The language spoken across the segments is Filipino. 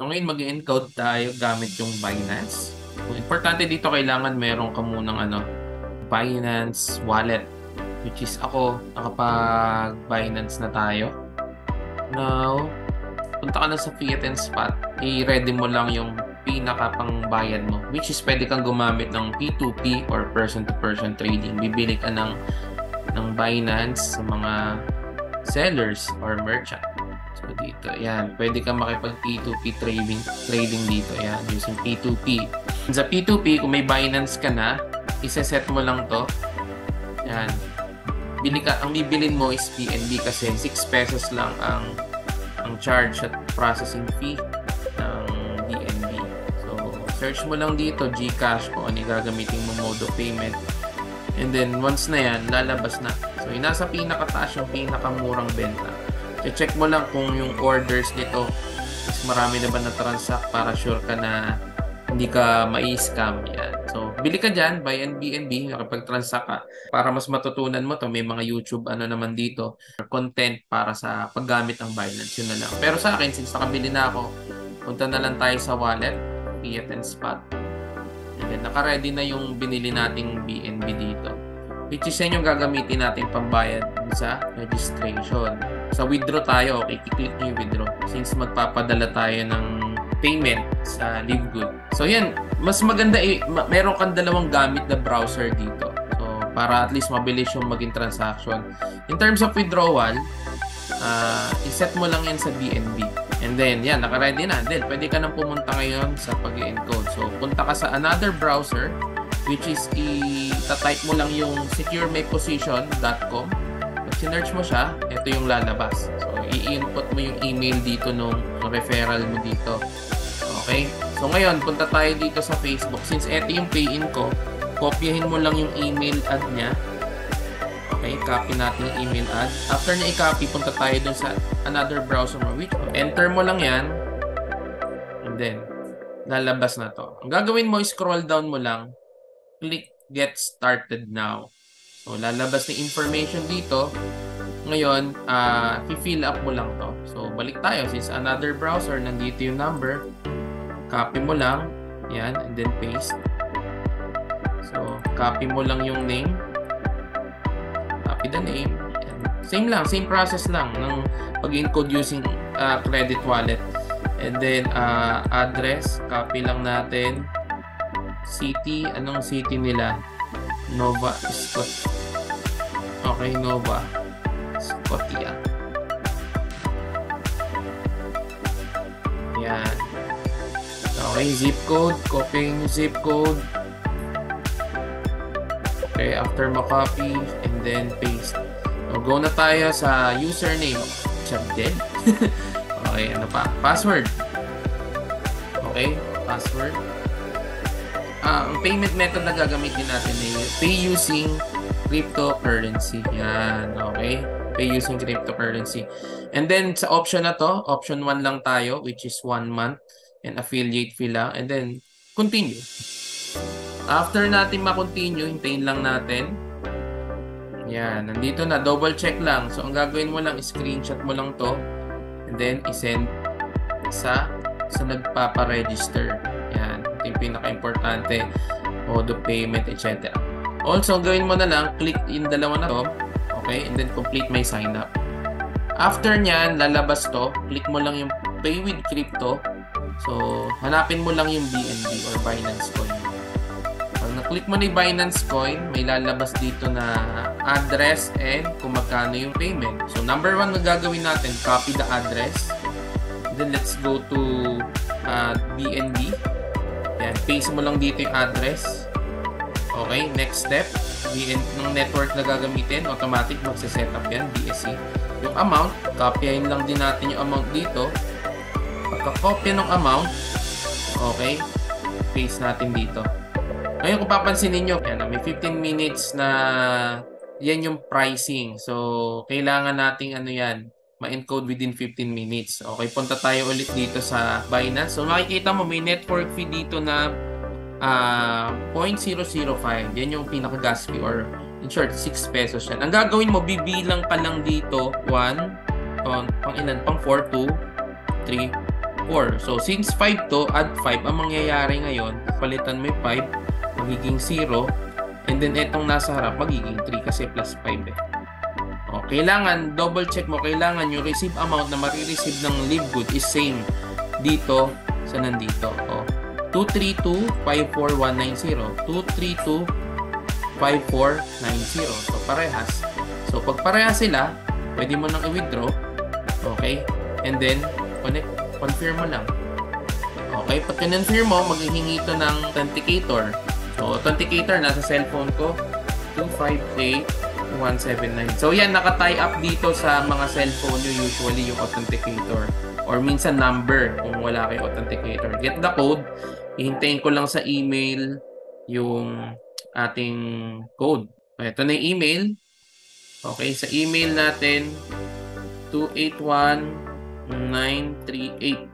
So ngayon mag-encode tayo gamit yung Binance. So, importante dito kailangan meron ka munang Binance wallet, which is ako nakapag-Binance na tayo. Now, punta ka na sa Fiat and Spot. I-ready mo lang yung pinaka pangbayad mo, which is pwede kang gumamit ng P2P or person-to-person trading. Bibili ka ng Binance sa mga sellers or merchant. So dito, yan. Pwede kang makipag P2P trading dito. Yan, using P2P. Sa P2P, kung may Binance ka na, isa-set mo lang to. Yan. Ang bibilin mo is BNB kasi 6 pesos lang ang charge at processing fee ng BNB. So, search mo lang dito, GCash, kung ano gagamitin mo mode of payment. And then, once na yan, lalabas na. So, yung nasa pinakataas yung pinakamurang benta. Check mo lang kung yung orders nito is marami na ba na-transact para sure ka na hindi ka mai-scam. Yan. So, bili ka dyan, buy BNB, nakapag-transact ka. Para mas matutunan mo to, may mga YouTube naman dito, content para sa paggamit ng Binance. Yun na lang. Pero sa akin, since nakabili na ako, punta na lang tayo sa wallet, Fiat and Spot. And then, naka-ready na yung binili nating BNB dito. Which is yan yung gagamitin natin pambayad sa registration. Sa withdraw tayo, okay, i-click nyo yung withdraw. Since magpapadala tayo ng payment sa Livegood. So yan, mas maganda meron kang dalawang gamit na browser dito. So para at least mabilis yung maging transaction. In terms of withdrawal, iset mo lang yan sa BNB. And then yan, naka-ready na. Then pwede ka nang pumunta ngayon sa pag-encode. So punta ka sa another browser, which is i-type mo lang yung securemyposition.com. Pag sinearch mo siya, ito yung lalabas. So i-input mo yung email dito nung referral mo dito. Okay? So ngayon, punta tayo dito sa Facebook. Since ito yung pay-in ko, kopyahin mo lang yung email ad niya. Okay? Copy natin yung email ad. After na i-copy, punta tayo dun sa another browser mo. Enter mo lang yan. And then, lalabas na to. Ang gagawin mo, scroll down mo lang. Click Get Started Now. So, lalabas na information dito. Ngayon, i-fill up mo lang to. So, balik tayo. Since another browser, nandito yung number. Copy mo lang. Yan. And then paste. So, copy mo lang yung name. Copy the name. Yan. Same lang. Same process lang ng pag-encode using credit wallet. And then, address. Copy lang natin. City. Anong city nila? Nova Scotia. Okay, Nova Scotia. Yan. Okay, zip code. Copy yung zip code. Okay, after ma-copy and then paste. So, go na tayo sa username. Chabdel. Okay, ano pa? Password. Okay, password. Ang payment method na gagamitin natin ay pay using cryptocurrency. Yan, okay? Pay using cryptocurrency. And then, sa option na to, option 1 lang tayo, which is 1 month and affiliate fee lang. And then, continue. After natin ma-continue, hintayin lang natin. Yan, nandito na. Double check lang. So, ang gagawin mo lang, screenshot mo lang to. And then, isend sa nagpapa-register. Yan. Ito yung pinaka-importante. Mode of payment, etc. Also, gawin mo na lang, click yung dalawa na to. Okay? And then, complete my sign up. After nyan, lalabas to. Click mo lang yung pay with crypto. So, hanapin mo lang yung BNB or Binance Coin. Pag na-click mo na yung Binance Coin, may lalabas dito na address and kung magkano yung payment. So, number 1 na gagawin natin, copy the address. Then, let's go to BNB. Yan, paste mo lang dito yung address. Okay, next step, ng network na gagamitin, automatic magse-set up yan, BSC. Yung amount, copyahin lang din natin yung amount dito. Pagka-copy ng amount, okay, paste natin dito. Ngayon kung papansinin nyo, yan, may 15 minutes na yan yung pricing. So, kailangan nating ma-encode within 15 minutes. Okay, punta tayo ulit dito sa Binance. So, makikita mo may network fee dito na 0.005. Yan yung pinaka-gas fee or in short, 6 pesos yan. Ang gagawin mo, bibilang ka lang dito. 1, pang ilan? Pang 4, 2, 3, 4. So, since 5 to, add 5. Ang mangyayari ngayon, palitan mo yung 5, magiging 0. And then, itong nasa harap, magiging 3 kasi plus 5 eh. O, kailangan, double check mo, kailangan yung receive amount na marireceive ng Livegood is same dito sa nandito. O, 232-54190. 232-5490. So, parehas. So, pag parehas sila, pwede mo nang i-withdraw. Okay? And then, confirm mo lang. Okay? Pag confirm mo, maghihingi ito ng authenticator. So, authenticator, nasa cellphone ko, 258-179. So, yan, naka-tie up dito sa mga cellphone nyo, usually yung authenticator. Or minsan number, kung wala kayo authenticator. Get the code. Ihintayin ko lang sa email yung ating code. Ito na yung email. Okay, sa email natin, 281938.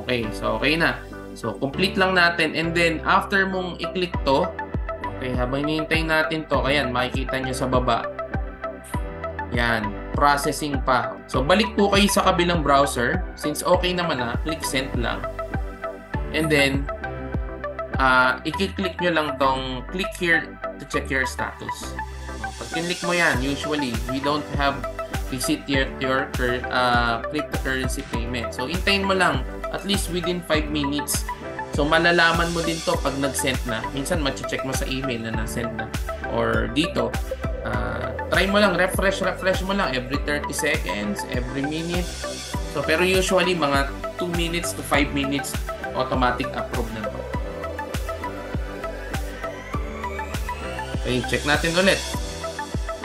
Okay, so okay na. So, complete lang natin. And then, after mong i-click to, okay, habang hinihintay natin to, ayan, makikita nyo sa baba. Yan, processing pa. So, balik po kayo sa kabilang browser. Since okay naman na, click send lang. And then, i-click nyo lang tong click here to check your status. Pag click mo yan, usually, we don't have receipt your cryptocurrency payment. So, hintayin mo lang at least within 5 minutes. So, malalaman mo din to pag nag-send na. Minsan, check mo sa email na na-send na. Or dito, try mo lang, refresh mo lang every 30 seconds, every minute. So, pero usually, mga 2 minutes to 5 minutes, automatic approve na to. Okay, check natin ulit.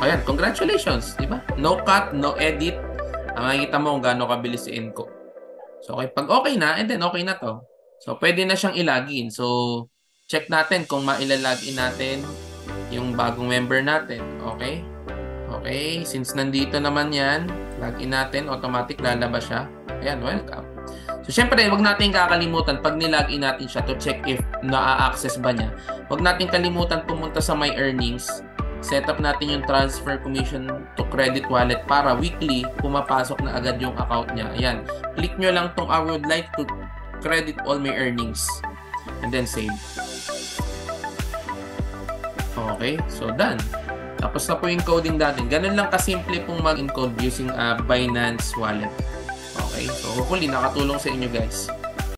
Ayan, congratulations, di ba? No cut, no edit. Makikita mo kung gaano kabilis si Enco. So, okay, pag okay na, and then okay na to. So, pwede na siyang ilagin. So, check natin kung mailalagin natin yung bagong member natin. Okay? Okay, since nandito naman yan, login natin, automatic lalabas siya. Ayan, welcome. So, syempre, wag natin kakalimutan pag nilagin natin siya to check if na-access ba niya. Wag natin kalimutan pumunta sa My Earnings. Set up natin yung transfer commission to credit wallet para weekly pumapasok na agad yung account niya. Ayan. Click nyo lang tong I would like to credit all my earnings. And then save. Okay. So, done. Tapos na po yung coding natin. Ganun lang kasimple pong mag-encode using Binance Wallet. Okay. So, hopefully nakatulong sa inyo guys.